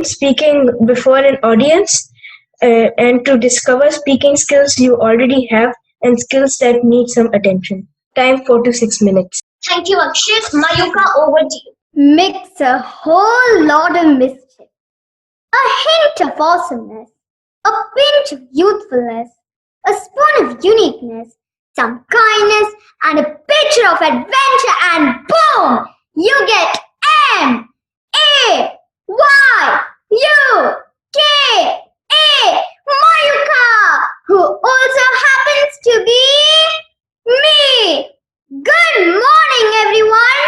Speaking before an audience and to discover speaking skills you already have and skills that need some attention. Time 4 to 6 minutes. Thank you, Akshit. Mayuka, over to you. Mix a whole lot of mischief, a hint of awesomeness, a pinch of youthfulness, a spoon of uniqueness, some kindness, and a picture of adventure, and boom! You get M-A-Y-U-K-A, Mayuka, who also happens to be me. Good morning, everyone.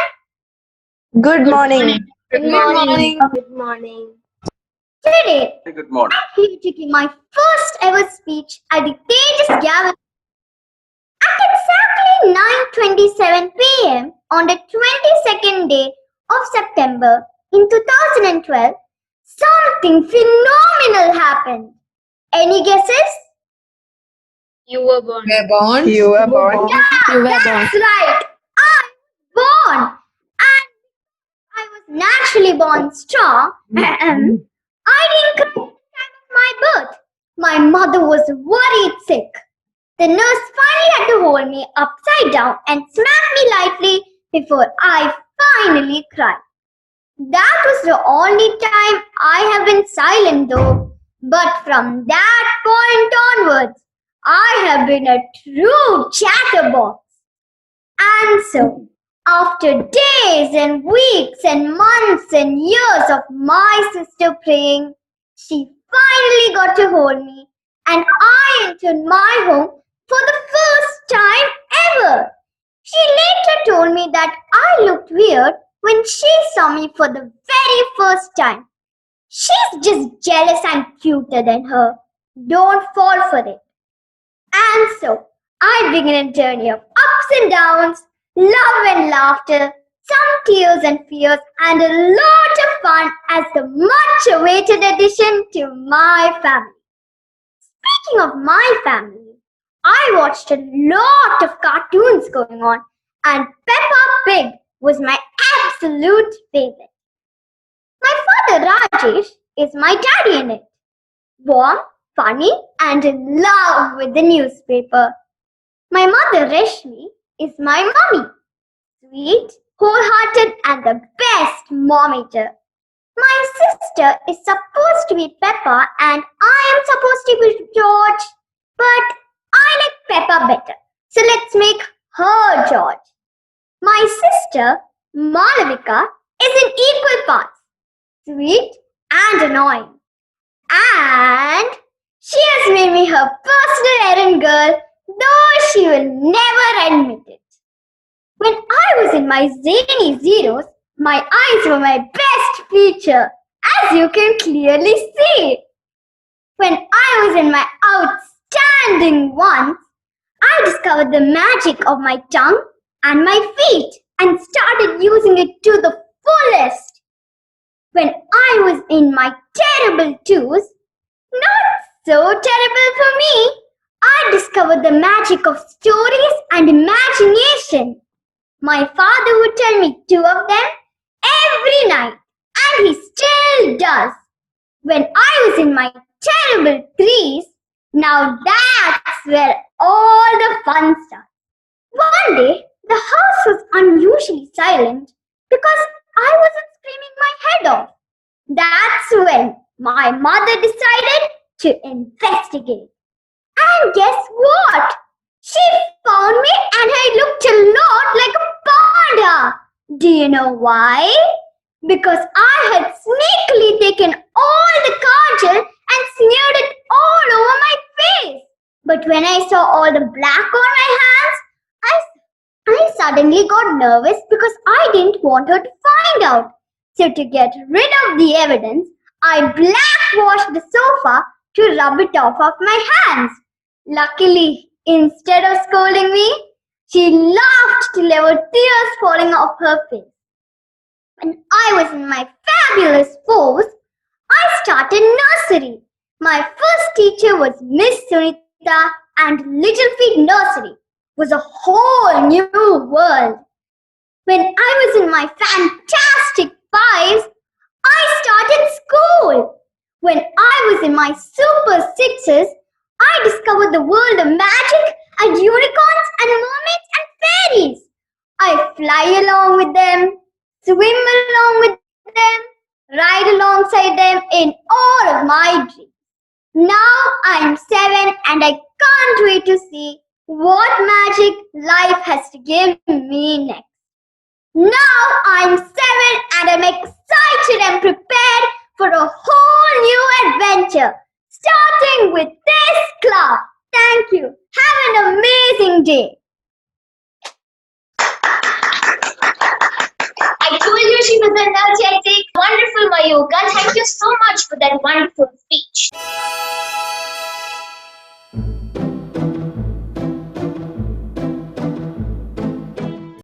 Good morning. Good morning. Good morning. Today, Good morning. I'm here to give my first ever speech at the TAEGUS Gavel at exactly 9:27 p.m. on the 22nd day of September in 2012. Something phenomenal happened. Any guesses? You were born. We're born. You were born. Yeah, that's right. I was born, and I was naturally born strong. I didn't cry at the time of my birth. My mother was worried sick. The nurse finally had to hold me upside down and smack me lightly before I finally cried. That was the only time I have been silent though. But from that point onwards, I have been a true chatterbox. And so, after days and weeks and months and years of my sister praying, she finally got to hold me and I entered my home for the first time ever. She later told me that I looked weird when she saw me for the very first time. She's just jealous I'm cuter than her. Don't fall for it. And so, I began a journey of ups and downs, love and laughter, some tears and fears, and a lot of fun as the much awaited addition to my family. Speaking of my family, I watched a lot of cartoons going on, and Peppa Pig was my absolute favorite. My father Rajesh is my daddy in it. Warm, funny, and in love with the newspaper. My mother Rashmi is my mommy. Sweet, wholehearted, and the best momager. My sister is supposed to be Peppa and I am supposed to be George. But I like Peppa better. So let's make her George. My sister Malavika is in equal parts. Sweet and annoying. And she has made me her personal errand girl, though she will never admit it. When I was in my zany zeros, my eyes were my best feature, as you can clearly see. When I was in my outstanding ones, I discovered the magic of my tongue and my feet and started using it to the fullest. When I was in my terrible twos, not so terrible for me, I discovered the magic of stories and imagination. My father would tell me 2 of them every night, and he still does. When I was in my terrible 3s, now that's where all the fun starts. One day, the house was unusually silent because I wasn't screaming my head off. That's when my mother decided to investigate. And guess what? She found me and I looked a lot like a panda. Do you know why? Because I had sneakily taken all the kajal and smeared it all over my face. But when I saw all the black on my hands, I suddenly got nervous because I didn't want her to find out. So to get rid of the evidence, I blackwashed the sofa to rub it off of my hands. Luckily, instead of scolding me, she laughed till there were tears falling off her face. When I was in my fabulous 4s, I started nursery. My first teacher was Miss Sunita, and Little Feet Nursery was a whole new world. When I was in my fantastic fives, I started school. When I was in my super sixes, I discovered the world of magic and unicorns and mermaids and fairies. I fly along with them, swim along with them, ride alongside them in all of my dreams. Now I'm 7 and I can't wait to see what magic life has to give me next. Now I'm 7 and I'm excited and prepared for a whole new adventure, starting with this club. Thank you. Have an amazing day. I told you she was energetic. Wonderful, Mayuka. Thank you so much for that wonderful speech.